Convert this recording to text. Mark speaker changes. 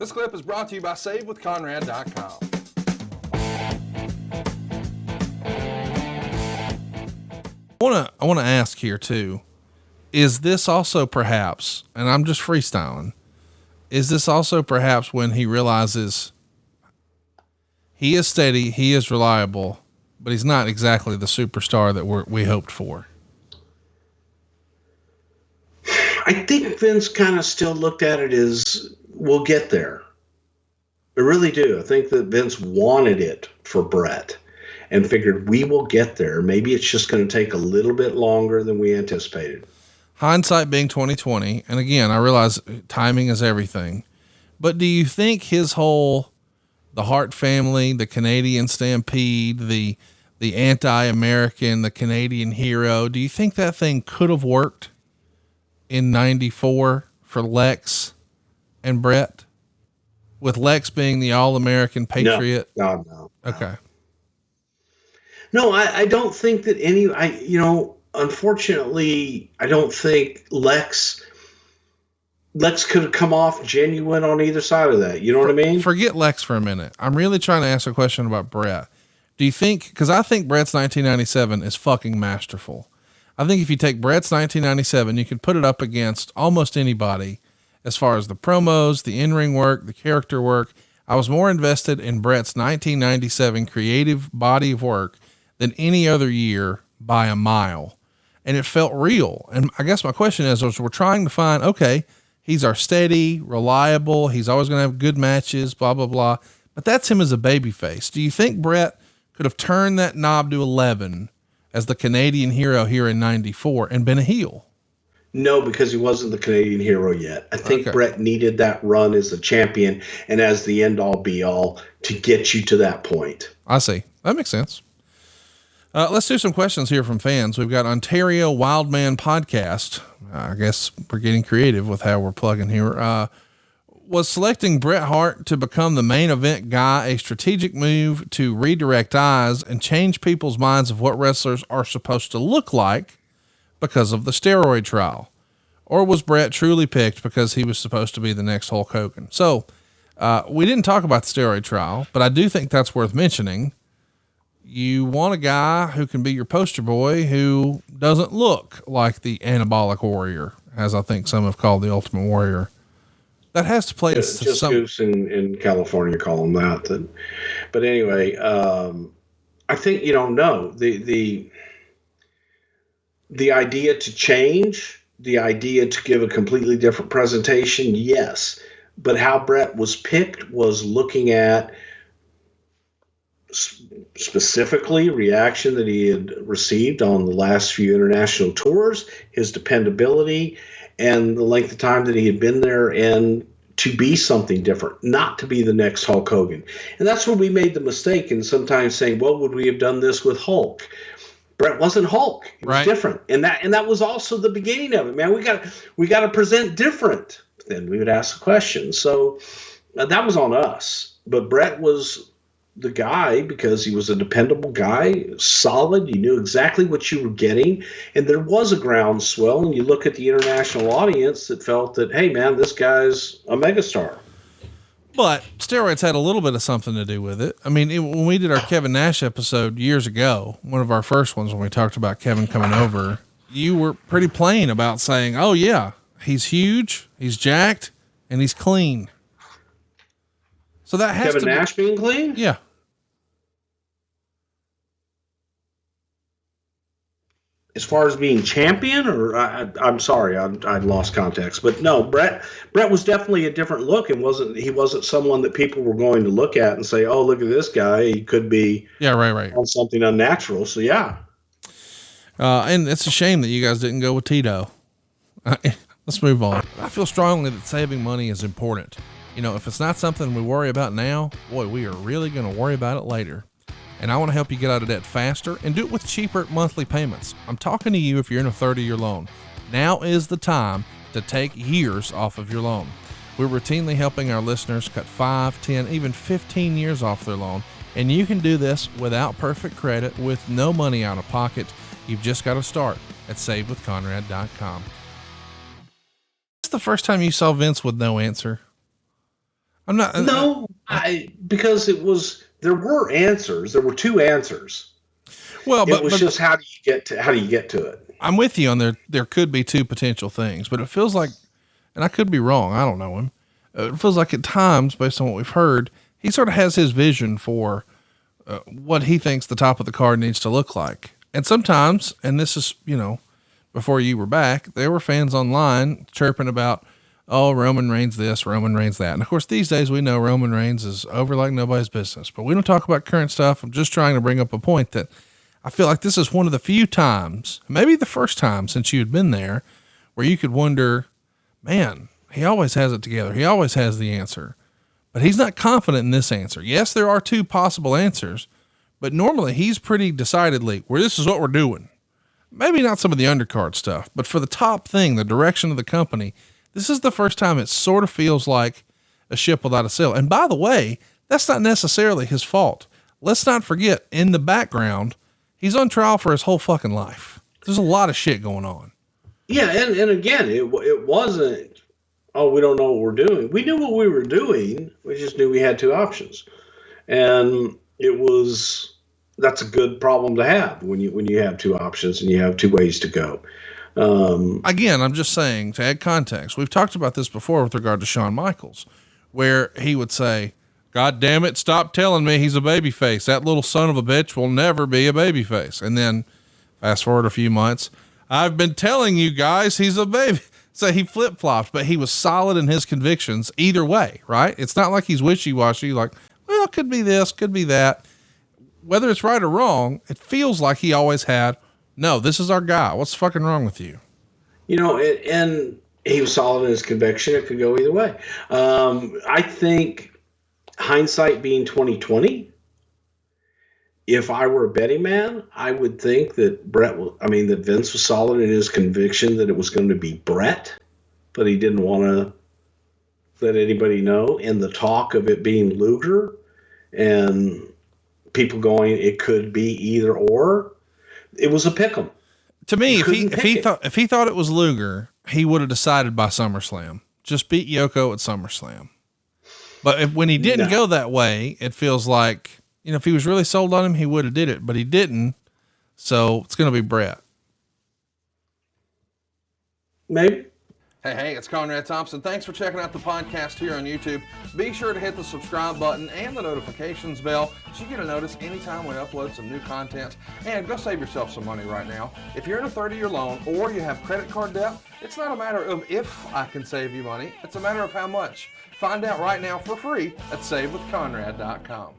Speaker 1: This clip is brought to you by SaveWithConrad.com.
Speaker 2: I want to ask here too, is this also perhaps, and I'm just freestyling, is this also perhaps when he realizes he is steady, he is reliable, but he's not exactly the superstar that we hoped for?
Speaker 3: I think Vince kind of still looked at it as, we'll get there. I really do. I think that Vince wanted it for Bret and figured we will get there. Maybe it's just going to take a little bit longer than we anticipated.
Speaker 2: Hindsight being 2020. And again, I realize timing is everything, but do you think the Hart family, the Canadian Stampede, the anti-American, the Canadian hero, do you think that thing could have worked in 94 for Lex and Bret, with Lex being the all-American patriot?
Speaker 3: No.
Speaker 2: Okay.
Speaker 3: No, I don't think that unfortunately, I don't think Lex could have come off genuine on either side of that. You know what I mean?
Speaker 2: Forget Lex for a minute. I'm really trying to ask a question about Bret. Do you think, cause I think Bret's 1997 is fucking masterful. I think if you take Bret's 1997, you can put it up against almost anybody as far as the promos, the in-ring work, the character work. I was more invested in Bret's 1997 creative body of work than any other year by a mile. And it felt real. And I guess my question is we're trying to find, okay, he's our steady, reliable, he's always going to have good matches, blah, blah, blah. But that's him as a babyface. Do you think Bret could have turned that knob to 11 as the Canadian hero here in 94 and been a heel?
Speaker 3: No, because he wasn't the Canadian hero yet. I think Bret needed that run as a champion and as the end all be all to get you to that point.
Speaker 2: I see. That makes sense. Let's do some questions here from fans. We've got Ontario Wildman Podcast. I guess we're getting creative with how we're plugging here. Was selecting Bret Hart to become the main event guy a strategic move to redirect eyes and change people's minds of what wrestlers are supposed to look like because of the steroid trial? Or was Bret truly picked because he was supposed to be the next Hulk Hogan? So, we didn't talk about the steroid trial, but I do think that's worth mentioning. You want a guy who can be your poster boy, who doesn't look like the anabolic warrior, as I think some have called the Ultimate Warrior. That has to play.
Speaker 3: Just Goose in California call him that. But anyway, I think, no, the idea to change, the idea to give a completely different presentation, yes. But how Bret was picked was looking at specifically reaction that he had received on the last few international tours, his dependability, and the length of time that he had been there, and to be something different, not to be the next Hulk Hogan. And that's when we made the mistake in sometimes saying, well, would we have done this with Hulk? Bret wasn't Hulk. It was different. And that was also the beginning of it, man. We got to present different. Then we would ask the question. So that was on us. But Bret was the guy because he was a dependable guy, solid. You knew exactly what you were getting. And there was a groundswell. And you look at the international audience that felt that, hey, man, this guy's a megastar.
Speaker 2: But steroids had a little bit of something to do with it. I mean, when we did our Kevin Nash episode years ago, one of our first ones, when we talked about Kevin coming over, you were pretty plain about saying, oh yeah, he's huge, he's jacked, and he's clean. So that has
Speaker 3: Kevin Nash being clean?
Speaker 2: Yeah.
Speaker 3: As far as being champion, or I'm sorry, I lost context, but no, Bret was definitely a different look, and he wasn't someone that people were going to look at and say, oh, look at this guy, he could be
Speaker 2: right
Speaker 3: on something unnatural. So yeah.
Speaker 2: And it's a shame that you guys didn't go with Tito. Let's move on. I feel strongly that saving money is important. If it's not something we worry about now, boy, we are really going to worry about it later. And I want to help you get out of debt faster and do it with cheaper monthly payments. I'm talking to you if you're in a 30-year loan. Now is the time to take years off of your loan. We're routinely helping our listeners cut 5, 10, even 15 years off their loan. And you can do this without perfect credit, with no money out of pocket. You've just got to start at SaveWithConrad.com. Is this the first time you saw Vince with no answer? I'm not.
Speaker 3: No, because there were answers. There were two answers.
Speaker 2: Well,
Speaker 3: it was just how do you get to it?
Speaker 2: I'm with you on there could be two potential things, but it feels like, and I could be wrong, I don't know him. It feels like at times, based on what we've heard, he sort of has his vision for what he thinks the top of the card needs to look like. And sometimes, and this is, before you were back, there were fans online chirping about, oh, Roman Reigns this, Roman Reigns that. And of course, these days we know Roman Reigns is over like nobody's business, but we don't talk about current stuff. I'm just trying to bring up a point that I feel like this is one of the few times, maybe the first time since you had been there, where you could wonder, man, he always has it together. He always has the answer, but he's not confident in this answer. Yes, there are two possible answers, but normally he's pretty decidedly where this is what we're doing. Maybe not some of the undercard stuff, but for the top thing, the direction of the company, this is the first time it sort of feels like a ship without a sail. And by the way, that's not necessarily his fault. Let's not forget, in the background, he's on trial for his whole fucking life. There's a lot of shit going on.
Speaker 3: Yeah, and again, it wasn't, oh, we don't know what we're doing. We knew what we were doing. We just knew we had two options. And that's a good problem to have when you have two options and you have two ways to go.
Speaker 2: Again, I'm just saying, to add context, we've talked about this before with regard to Shawn Michaels, where he would say, God damn it, stop telling me he's a babyface. That little son of a bitch will never be a babyface. And then fast forward a few months, I've been telling you guys he's a baby. So he flip-flopped, but he was solid in his convictions either way, right? It's not like he's wishy-washy, like, well, it could be this, could be that. Whether it's right or wrong, it feels like he always had, no, this is our guy. What's fucking wrong with you?
Speaker 3: And he was solid in his conviction. It could go either way. I think hindsight being 2020, if I were a betting man, I would think that that Vince was solid in his conviction that it was going to be Bret, but he didn't want to let anybody know. And the talk of it being Luger and people going, it could be either or. It was a pick'em.
Speaker 2: To me, if he thought it was Luger, he would have decided by SummerSlam. Just beat Yoko at SummerSlam. But when he didn't go that way, it feels like, if he was really sold on him, he would have did it, but he didn't. So it's going to be Bret.
Speaker 3: Maybe.
Speaker 1: Hey, it's Conrad Thompson. Thanks for checking out the podcast here on YouTube. Be sure to hit the subscribe button and the notifications bell so you get a notice anytime we upload some new content. And go save yourself some money right now. If you're in a 30-year loan or you have credit card debt, it's not a matter of if I can save you money. It's a matter of how much. Find out right now for free at SaveWithConrad.com.